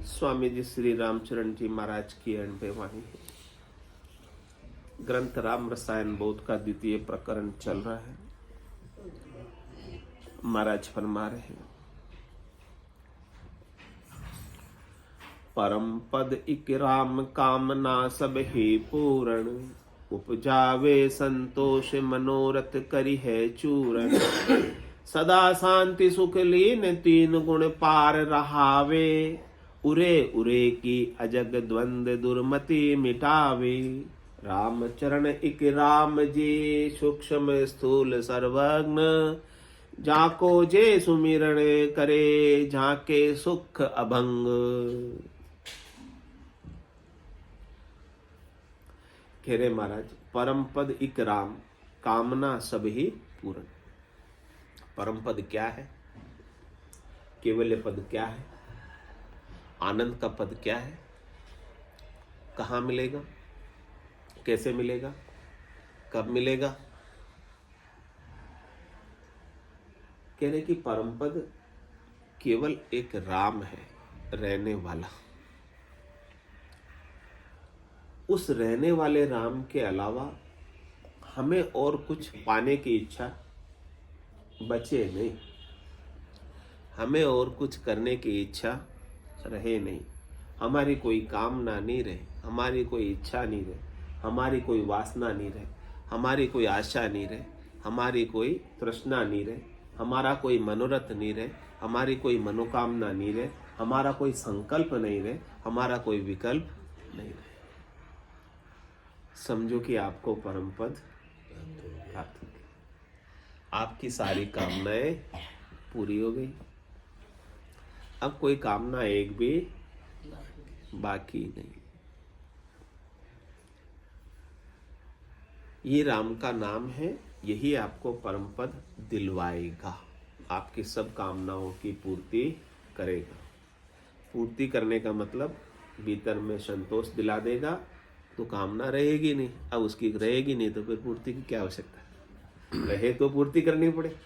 स्वामी जी श्री रामचरण जी महाराज की अनबे वाणी है। ग्रंथ राम रसायन बोध का द्वितीय प्रकरण चल रहा है। महाराज फरमा रहे हैं, परम पद इक राम कामना सब ही पूर्ण, उपजावे संतोष मनोरथ करि है चूरण। सदा शांति सुख लीन तीन गुण पार रहावे, उरे उरे की अजग द्वंद दुर्मति मिटावे। राम चरण इक राम जी सूक्ष्म स्थूल सर्वज्ञ, जाको जे सुमिरण करे झाके सुख अभंग। खेरे महाराज, परम पद इक राम कामना सब ही पूर्ण। परम पद क्या है? केवल्य पद क्या है? आनंद का पद क्या है? कहाँ मिलेगा? कैसे मिलेगा? कब मिलेगा? कह रहे कि परम पद केवल एक राम है, रहने वाला। उस रहने वाले राम के अलावा हमें और कुछ पाने की इच्छा बचे नहीं, हमें और कुछ करने की इच्छा रहे नहीं, हमारी कोई कामना नहीं रहे, हमारी कोई इच्छा नहीं रहे, हमारी कोई वासना नहीं रहे, हमारी कोई आशा नहीं रहे, हमारी कोई तृष्णा नहीं रहे, हमारा कोई मनोरथ नहीं रहे, हमारी कोई मनोकामना नहीं रहे, हमारा कोई संकल्प नहीं रहे, हमारा कोई विकल्प नहीं रहे। समझो कि आपको परम पद प्राप्त हो गया, आपकी सारी कामनाएं पूरी हो गई। अब कोई कामना एक भी बाकी नहीं। ये राम का नाम है, यही आपको परम पद दिलवाएगा, आपकी सब कामनाओं की पूर्ति करेगा। पूर्ति करने का मतलब भीतर में संतोष दिला देगा, तो कामना रहेगी नहीं। अब उसकी रहेगी नहीं तो फिर पूर्ति की क्या आवश्यकता है? रहे तो पूर्ति करनी पड़े।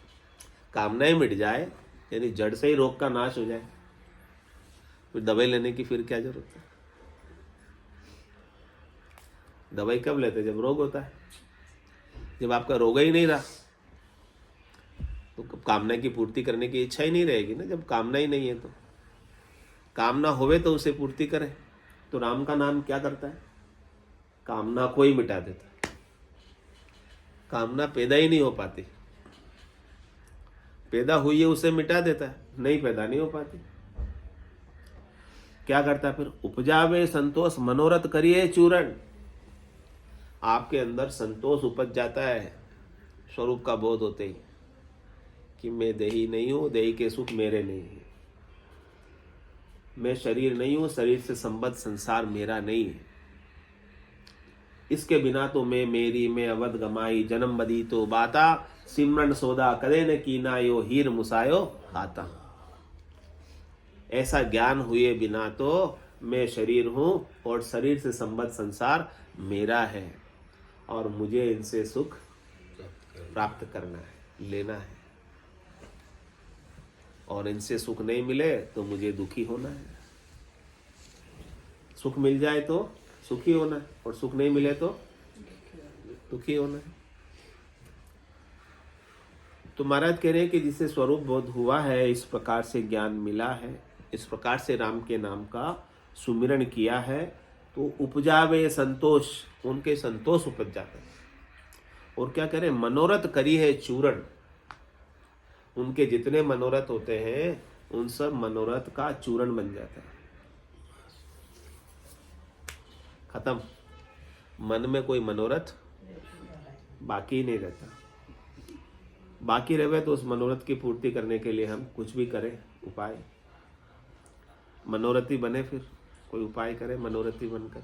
कामनाएं मिट जाए यानी जड़ से ही रोग का नाश हो जाए, फिर दवाई लेने की फिर क्या जरूरत है? दवाई कब लेते? जब रोग होता है। जब आपका रोग ही नहीं रहा तो कामना की पूर्ति करने की इच्छा ही नहीं रहेगी ना। जब कामना ही नहीं है तो कामना होवे तो उसे पूर्ति करें। तो राम का नाम क्या करता है? कामना को ही मिटा देता है। कामना पैदा ही नहीं हो पाती, पैदा हुई है उसे मिटा देता है, नहीं पैदा नहीं हो पाती। क्या करता है फिर? उपजावे संतोष मनोरथ करिए चूरण। आपके अंदर संतोष उपज जाता है स्वरूप का बोध होते ही कि मैं देही नहीं हूं, देही के सुख मेरे नहीं है। मैं शरीर नहीं हूं, शरीर से संबद्ध संसार मेरा नहीं है। इसके बिना तो मैं मेरी मैं अवध गमाई, जन्म बदी तो बाता, सिमरन सौदा कदे न कीना यो हीर मुसायो खाता। ऐसा ज्ञान हुए बिना तो मैं शरीर हूं और शरीर से संबद्ध संसार मेरा है और मुझे इनसे सुख प्राप्त करना है, लेना है। और इनसे सुख नहीं मिले तो मुझे दुखी होना है। सुख मिल जाए तो सुखी होना है और सुख नहीं मिले तो दुखी होना है। तो महाराज कह रहे हैं कि जिसे स्वरूप बोध हुआ है, इस प्रकार से ज्ञान मिला है, इस प्रकार से राम के नाम का सुमिरन किया है, तो उपजावे संतोष, उनके संतोष उपज जाता है। और क्या करें? मनोरथ करी है चूरण। उनके जितने मनोरथ होते हैं उन सब मनोरथ का चूरण बन जाता है, खत्म। मन में कोई मनोरथ बाकी नहीं रहता। बाकी रहे तो उस मनोरथ की पूर्ति करने के लिए हम कुछ भी करें, उपाय। मनोरथी बने, फिर कोई उपाय करे मनोरथी बनकर।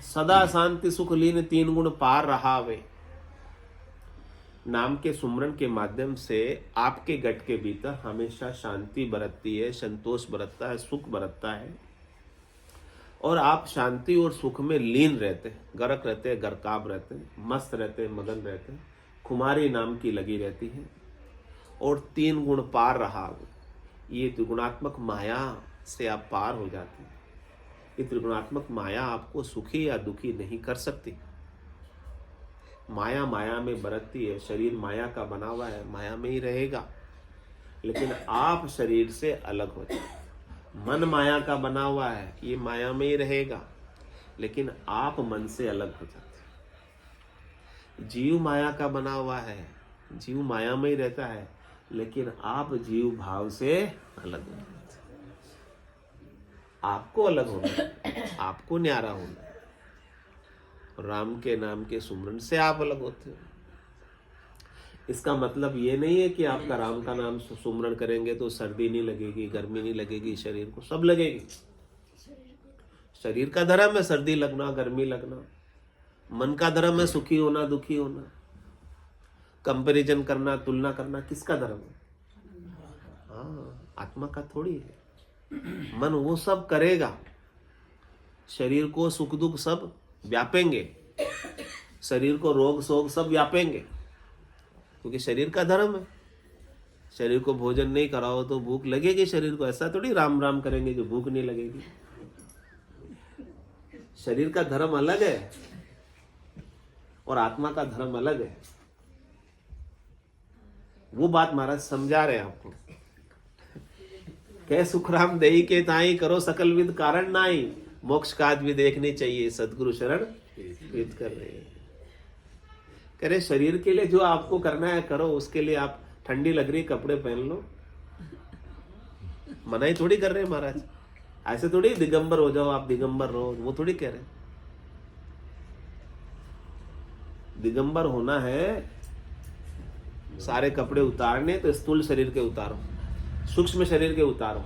सदा शांति सुख लीन तीन गुण पार रहावे। नाम के सुमरन के माध्यम से आपके गट के भीतर हमेशा शांति बरतती है, संतोष बरतता है, सुख बरतता है और आप शांति और सुख में लीन रहते हैं, गर्क रहते हैं, गरकाब रहते हैं, मस्त रहते हैं, मगन रहते हैं। खुमारी नाम की लगी रहती है और 3 गुण पार रहा। ये त्रिगुणात्मक माया से आप पार हो जाते हैं। ये त्रिगुणात्मक माया आपको सुखी या दुखी नहीं कर सकती। माया माया में बरतती है। शरीर माया का बना हुआ है, माया में ही रहेगा, लेकिन आप शरीर से अलग हो जाए। मन माया का बना हुआ है, ये माया में ही रहेगा, लेकिन आप मन से अलग हो जाते। जीव माया का बना हुआ है, जीव माया में ही रहता है, लेकिन आप जीव भाव से अलग हो जाते। आपको अलग होना है, आपको न्यारा होना है। राम के नाम के सुमरन से आप अलग होते हो। इसका मतलब ये नहीं है कि आपका राम का नाम सुमरन करेंगे तो सर्दी नहीं लगेगी, गर्मी नहीं लगेगी, शरीर को सब लगेगी। शरीर का धर्म है सर्दी लगना, गर्मी लगना। मन का धर्म है सुखी होना, दुखी होना। कंपैरिजन करना, तुलना करना किसका धर्म है? हाँ, आत्मा का थोड़ी है। मन वो सब करेगा, शरीर को सुख दुख सब व्यापेंगे, शरीर को रोग शोक सब व्यापेंगे, क्योंकि शरीर का धर्म है। शरीर को भोजन नहीं कराओ तो भूख लगेगी शरीर को। ऐसा थोड़ी राम राम करेंगे जो भूख नहीं लगेगी। शरीर का धर्म अलग है और आत्मा का धर्म अलग है। वो बात महाराज समझा रहे हैं आपको। कह सुखराम देई के ताई करो सकल विद कारण नाई, मोक्ष काज भी देखनी चाहिए सदगुरु शरण विद कर रहे हैं। कह रहे शरीर के लिए जो आपको करना है करो, उसके लिए आप ठंडी लग रही कपड़े पहन लो। मनाही थोड़ी कर रहे हैं महाराज। ऐसे थोड़ी दिगंबर हो जाओ, आप दिगंबर रहो, वो थोड़ी कह रहे। दिगंबर होना है, सारे कपड़े उतारने तो स्थूल शरीर के उतारो, सूक्ष्म शरीर के उतारो,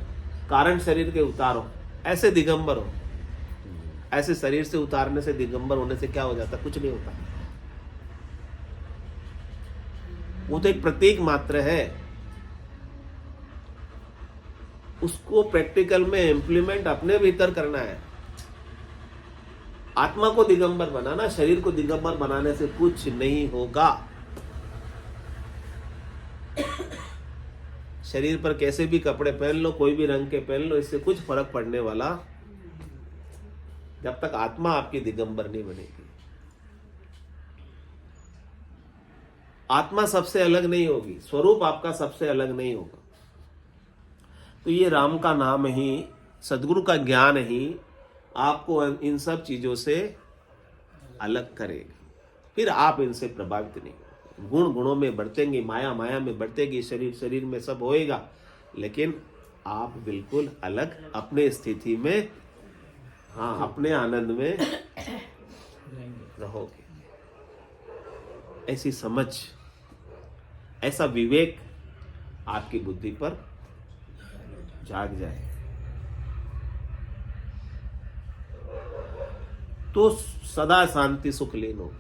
कारण शरीर के उतारो, ऐसे दिगंबर हो। ऐसे शरीर से उतारने से, दिगंबर होने से क्या हो जाता? कुछ नहीं होता। वो तो एक प्रतीक मात्र है। उसको प्रैक्टिकल में इम्प्लीमेंट अपने भीतर करना है। आत्मा को दिगंबर बनाना, शरीर को दिगंबर बनाने से कुछ नहीं होगा। शरीर पर कैसे भी कपड़े पहन लो, कोई भी रंग के पहन लो, इससे कुछ फर्क पड़ने वाला, जब तक आत्मा आपकी दिगंबर नहीं बनेगी। आत्मा सबसे अलग नहीं होगी, स्वरूप आपका सबसे अलग नहीं होगा। तो ये राम का नाम ही, सदगुरु का ज्ञान ही आपको इन सब चीजों से अलग करेगा। फिर आप इनसे प्रभावित नहीं होंगे। गुण गुणों में बढ़तेंगे, माया माया में बढ़तेगी, शरीर शरीर में सब होएगा, लेकिन आप बिल्कुल अलग अपने स्थिति में, हाँ, अपने आनंद में रहोगे। ऐसी समझ, ऐसा विवेक आपकी बुद्धि पर जाग जाए तो सदा शांति सुख लीन हो,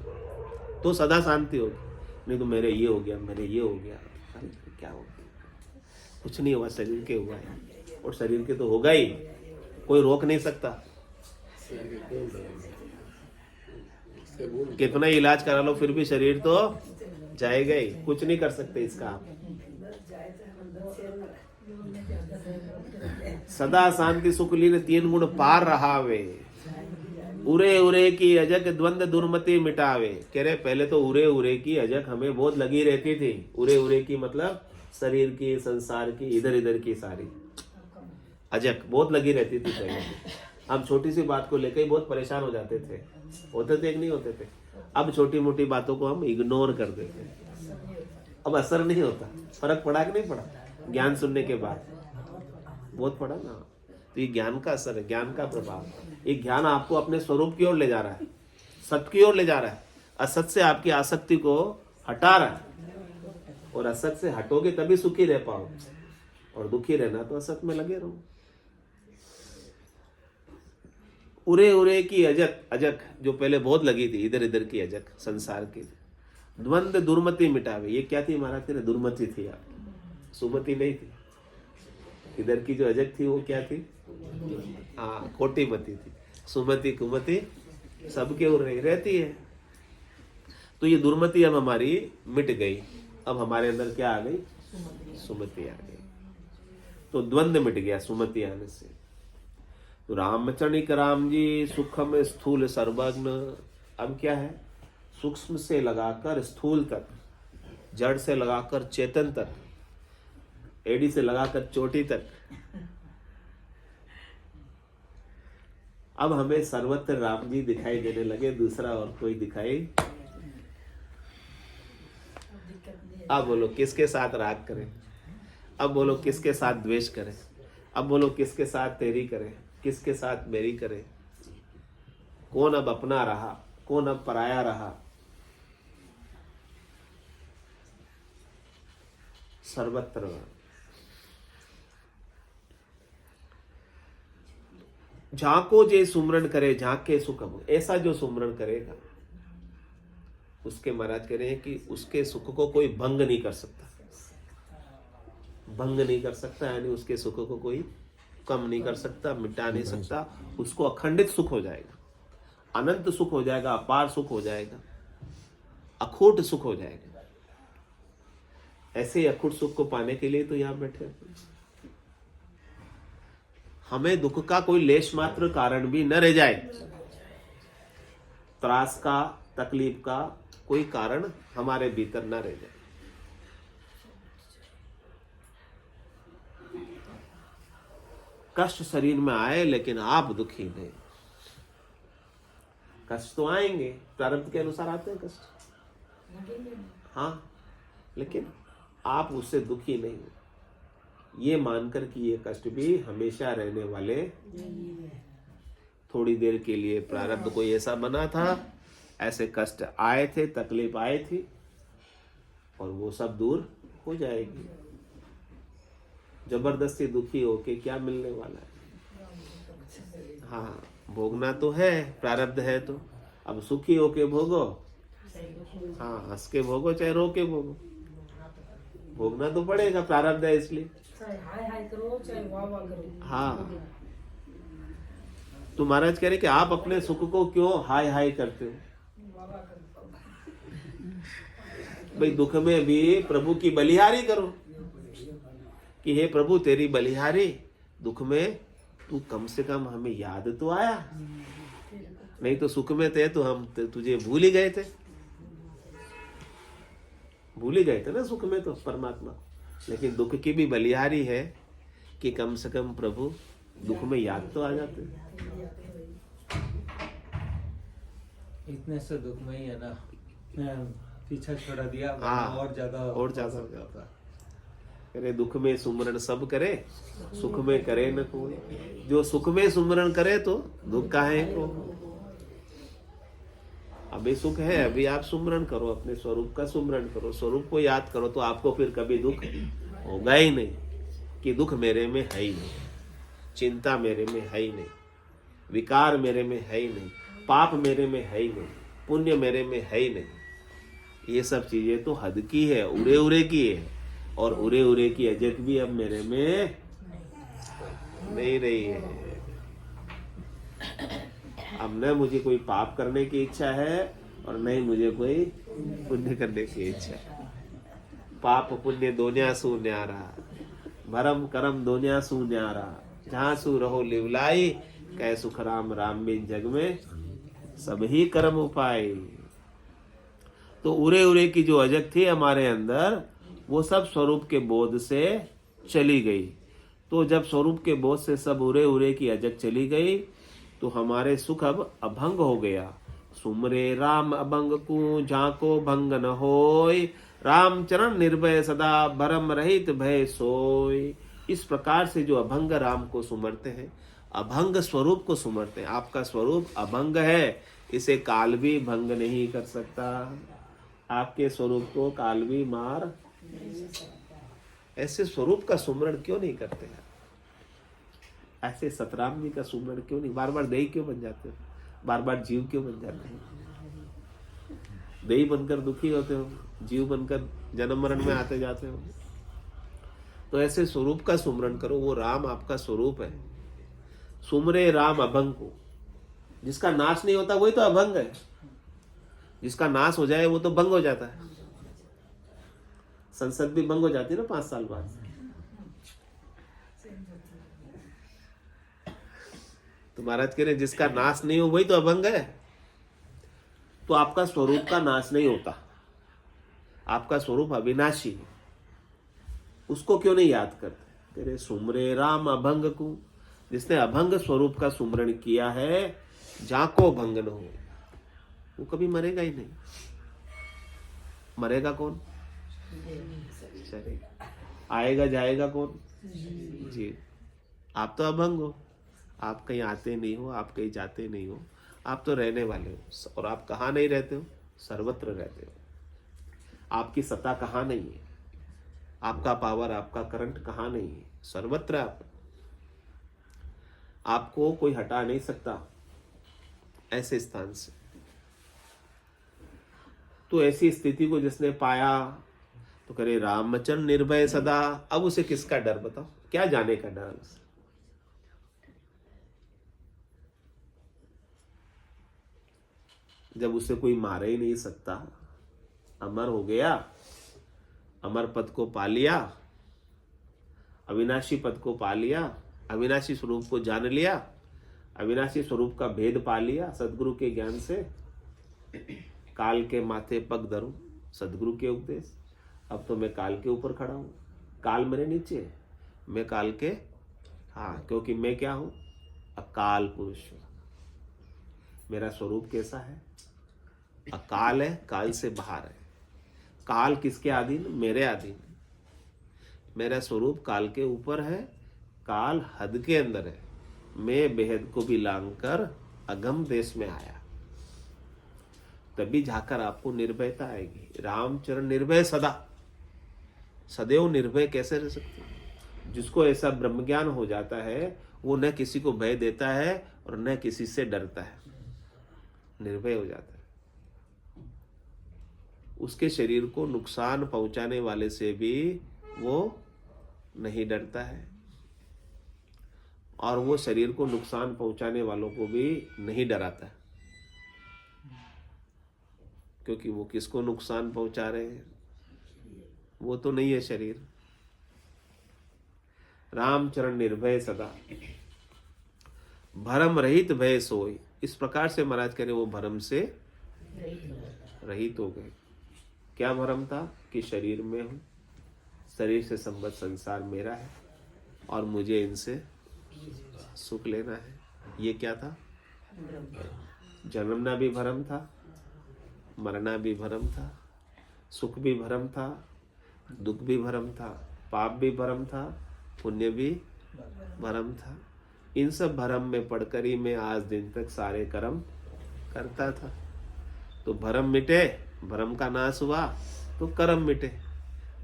तो सदा शांति होगी। नहीं तो मेरे ये हो गया, मेरे ये हो गया, क्या हो गया? कुछ नहीं हुआ, शरीर के हुआ है, और शरीर के तो होगा ही, कोई रोक नहीं सकता। कितना इलाज करा लो फिर भी शरीर तो जाएगा ही, कुछ नहीं कर सकते इसका आप। सदा शांति सुख लीन 3 गुण पार रहावे, उरे उरे की अजक द्वंद दुर्मति मिटावे। कह रहे पहले तो उरे उरे की अजक हमें बहुत लगी रहती थी। उरे उरे की मतलब शरीर की, संसार की, इधर इधर की सारी अजक बहुत लगी रहती थी पहले। हम छोटी सी बात को लेकर ही बहुत परेशान हो जाते थे। होते थे कि नहीं होते थे? अब छोटी मोटी बातों को हम इग्नोर कर देते हैं। अब असर नहीं होता। फर्क पड़ा कि नहीं पड़ा? ज्ञान सुनने के बाद बहुत पड़ा ना। तो ये ज्ञान का असर है, ज्ञान का प्रभाव। ये ज्ञान आपको अपने स्वरूप की ओर ले जा रहा है, सत्य की ओर ले जा रहा है। असत से आपकी आसक्ति को हटा रहा है, और असत से हटोगे तभी सुखी रह पाओ, और दुखी रहना तो असत में लगे रहो। उरे उरे की अजक, अजक जो पहले बहुत लगी थी, इधर इधर की अजक, संसार की। द्वंद दुर्मति मिटावे, ये क्या थी महाराज? तेरे दुर्मति थी आपकी, सुमति नहीं थी। इधर की जो अजक थी वो क्या थी? हाँ, खोटी मती थी। सुमति कुमति सबके ओर रहती है। तो ये दुर्मति अब हमारी मिट गई। अब हमारे अंदर क्या आ गई? सुमति आ गई, तो द्वंद्व मिट गया सुमति आने से। तो रामचरिक राम जी सूक्ष्म स्थूल सर्वज्ञ। अब क्या है, सूक्ष्म से लगाकर स्थूल तक, जड़ से लगाकर चेतन तक, एड़ी से लगाकर चोटी तक, अब हमें सर्वत्र राम जी दिखाई देने लगे, दूसरा और कोई दिखाई। अब बोलो किसके साथ राग करें, अब बोलो किसके साथ द्वेष करें, अब बोलो किसके साथ तेरी करें, किसके साथ मेरी करें। कौन अब अपना रहा, कौन अब पराया रहा। सर्वत्र झांको जे सुमरण करे झांके सुख अब। ऐसा जो सुमरण करेगा उसके महाराज कह रहे हैं कि उसके सुख को कोई भंग नहीं कर सकता, भंग नहीं कर सकता, यानी उसके सुख को कोई कम नहीं कर सकता, मिटा नहीं सकता। उसको अखंडित सुख हो जाएगा, अनंत सुख हो जाएगा, अपार सुख हो जाएगा, अखूट सुख हो जाएगा। ऐसे अखूट सुख को पाने के लिए तो यहां बैठे। हमें दुख का कोई लेश मात्र कारण भी न रह जाए, त्रास का, तकलीफ का कोई कारण हमारे भीतर न रह जाए। कष्ट शरीर में आए लेकिन आप दुखी नहीं। कष्ट तो आएंगे, प्रारब्ध के अनुसार आते हैं कष्ट, हाँ, लेकिन आप उससे दुखी नहीं हो, ये मानकर कि ये कष्ट भी हमेशा रहने वाले, थोड़ी देर के लिए प्रारब्ध कोई ऐसा बना था, ऐसे कष्ट आए थे, तकलीफ आए थी, और वो सब दूर हो जाएगी। जबरदस्ती दुखी होके क्या मिलने वाला है। हाँ, भोगना तो है, प्रारब्ध है तो अब सुखी होके भोगो, हाँ, हंस के भोगो चाहे रो के भोगो, भोगना तो पड़ेगा, प्रारब्ध है इसलिए। हाँ, तो महाराज कह रहे कि आप अपने सुख को क्यों हाय हाय करते हो। भाई दुख में भी प्रभु की बलिहारी करो कि हे प्रभु तेरी बलिहारी, दुख में तू कम से कम हमें याद तो आया, नहीं तो सुख में थे तो हम तुझे भूल ही गए थे, भूल ही गए थे ना सुख में तो परमात्मा। लेकिन दुख की भी बलिहारी है कि कम से कम प्रभु दुख में याद तो आ जाते। इतने से दुख में ही है ना, पीछा छोड़ा दिया, हाँ, और ज्यादा हो जाता। करे दुख में सुमरण सब करे, सुख में करे न कोई। जो सुख में सुमरण करे तो दुख काहे को। अभी सुख है, अभी आप सुमरण करो, अपने स्वरूप का सुमरण करो, स्वरूप को याद करो, तो आपको फिर कभी दुख होगा ही नहीं कि दुख मेरे में है ही नहीं, चिंता मेरे में है ही नहीं, विकार मेरे में है ही नहीं, पाप मेरे में है ही नहीं, पुण्य मेरे में है ही नहीं। ये सब चीजें तो हद की है, उड़े उड़े की है, और उड़े उड़े की अजत भी अब मेरे में नहीं रही है। अब न मुझे कोई पाप करने की इच्छा है और न ही मुझे कोई पुण्य करने की इच्छा है। पाप पुण्य दोन्या सु न्यारा, भरम करम दोन्या सु न्यारा, जहाँ सु रहो लिवलाई, कै सुख राम राम बिन जग में सब ही कर्म उपाय। तो उरे उरे की जो अजक थी हमारे अंदर, वो सब स्वरूप के बोध से चली गई। तो जब स्वरूप के बोध से सब उरे उरे की अजक चली गई तो हमारे सुख अब अभंग हो गया। सुमरे राम अभंग को झांको भंग न होय, राम चरण निर्भय सदा भरम रहित भय सोय। इस प्रकार से जो अभंग राम को सुमरते हैं, अभंग स्वरूप को सुमरते हैं। आपका स्वरूप अभंग है, इसे काल भी भंग नहीं कर सकता। आपके स्वरूप को काल भी मार, ऐसे स्वरूप का सुमरण क्यों नहीं करते हैं? ऐसे सतराम जी का सुमरण क्यों नहीं? बार बार देही क्यों बन जाते हो? बार बार जीव क्यों बन जाते हो? देही बनकर दुखी होते हो, जीव बनकर जन्म मरण में आते जाते हो। तो ऐसे स्वरूप का सुमरण करो, वो राम आपका स्वरूप है। सुमरे राम अभंग को, जिसका नाश नहीं होता वही तो अभंग है, जिसका नाश हो जाए वो तो भंग हो जाता है। संसद भी भंग हो जाती है ना 5 साल बाद। तो महाराज कह रहे जिसका नाश नहीं हो वही तो अभंग है। तो आपका स्वरूप का नाश नहीं होता, आपका स्वरूप अविनाशी है, उसको क्यों नहीं याद करते? कह रहे सुमरे राम अभंग को, जिसने अभंग स्वरूप का सुमरण किया है, जाको भंग न हो, वो कभी मरेगा ही नहीं। मरेगा कौन? शरीर। आएगा जाएगा कौन? जी। आप तो अभंग हो, आप कहीं आते नहीं हो, आप कहीं जाते नहीं हो, आप तो रहने वाले हो। और आप कहाँ नहीं रहते हो? सर्वत्र रहते हो। आपकी सत्ता कहाँ नहीं है? आपका पावर, आपका करंट कहाँ नहीं है? सर्वत्र आप। आपको कोई हटा नहीं सकता ऐसे स्थान से। तो ऐसी स्थिति को जिसने पाया तो करे रामचंद्र निर्भय सदा। अब उसे किसका डर बताओ? क्या जाने का डर उसे? जब उसे कोई मार ही नहीं सकता, अमर हो गया, अमर पद को पा लिया, अविनाशी पद को पा लिया, अविनाशी स्वरूप को जान लिया, अविनाशी स्वरूप का भेद पा लिया सदगुरु के ज्ञान से। काल के माथे पग धरूं, सदगुरु के उपदेश। अब तो मैं काल के ऊपर खड़ा हूं, काल मेरे नीचे है, मैं काल के, हाँ, क्योंकि मैं क्या हूं? अकाल पुरुष। मेरा स्वरूप कैसा है? अकाल है, काल से बाहर है। काल किसके अधीन? मेरे अधीन। मेरा स्वरूप काल के ऊपर है, काल हद के अंदर है। मैं बेहद को भी लांघकर अगम देश में आया, तभी जाकर आपको निर्भयता आएगी। रामचरण निर्भय सदा, सदैव निर्भय कैसे रह सकते? जिसको ऐसा ब्रह्म ज्ञान हो जाता है वो न किसी को भय देता है और न किसी से डरता है, निर्भय हो जाता है। उसके शरीर को नुकसान पहुंचाने वाले से भी वो नहीं डरता है, और वो शरीर को नुकसान पहुंचाने वालों को भी नहीं डराता है। क्योंकि वो किसको नुकसान पहुंचा रहे हैं? वो तो नहीं है शरीर। रामचरण निर्भय सदा, भरम रहित भय सोई। इस प्रकार से महाराज कह रहे वो भरम से रहित हो गए। क्या भरम था? कि शरीर में हूं, शरीर से संबद्ध संसार मेरा है और मुझे इनसे सुख लेना है। ये क्या था? जन्मना भी भरम था, मरना भी भरम था, सुख भी भरम था, दुख भी भरम था, पाप भी भरम था, पुण्य भी भरम था। इन सब भरम में पढ़कर ही मैं आज दिन तक सारे कर्म करता था। तो भरम मिटे, भरम का नाश हुआ तो कर्म मिटे।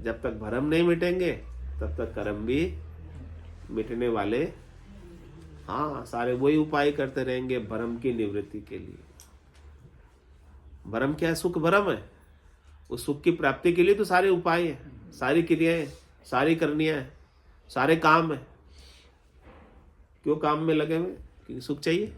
जब तक भरम नहीं मिटेंगे तब तक कर्म भी मिटने वाले, हाँ, सारे वही उपाय करते रहेंगे भरम की निवृत्ति के लिए। भरम क्या है? सुख भरम है। उस सुख की प्राप्ति के लिए तो सारे उपाय है, सारी क्रियाएं, सारी करनियां है, सारे काम है। क्यों काम में लगे हुए? क्योंकि सुख चाहिए।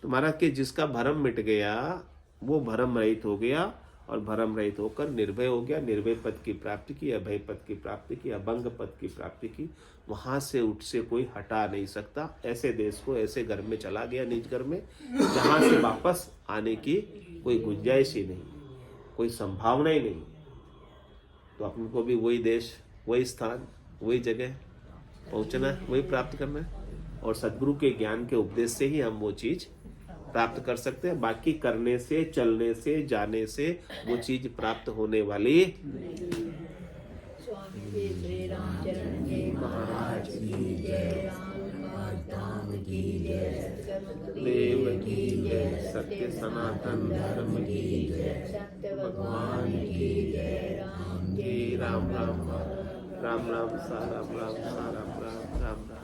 तो महाराज के जिसका भरम मिट गया वो भरम रहित हो गया, और भरम रहित होकर निर्भय हो गया। निर्भय पद की प्राप्ति की, अभय पद की प्राप्ति की, अभंग पद की प्राप्ति की। वहां से उठ से कोई हटा नहीं सकता। ऐसे देश को, ऐसे घर में चला गया, निज घर में, जहां से वापस आने की कोई गुंजाइश ही नहीं, कोई संभावना ही नहीं। तो अपन को भी वही देश, वही स्थान, वही जगह पहुंचना है, वही प्राप्त करना है। और सदगुरु के ज्ञान के उपदेश से ही हम वो चीज प्राप्त कर सकते हैं। बाकी करने से, चलने से, जाने से वो चीज प्राप्त होने वाली देव की जय, सत्य सनातन धर्म की जय, भगवान की जय। राम राम राम राम राम, सा राम राम, सा राम राम, राम राम।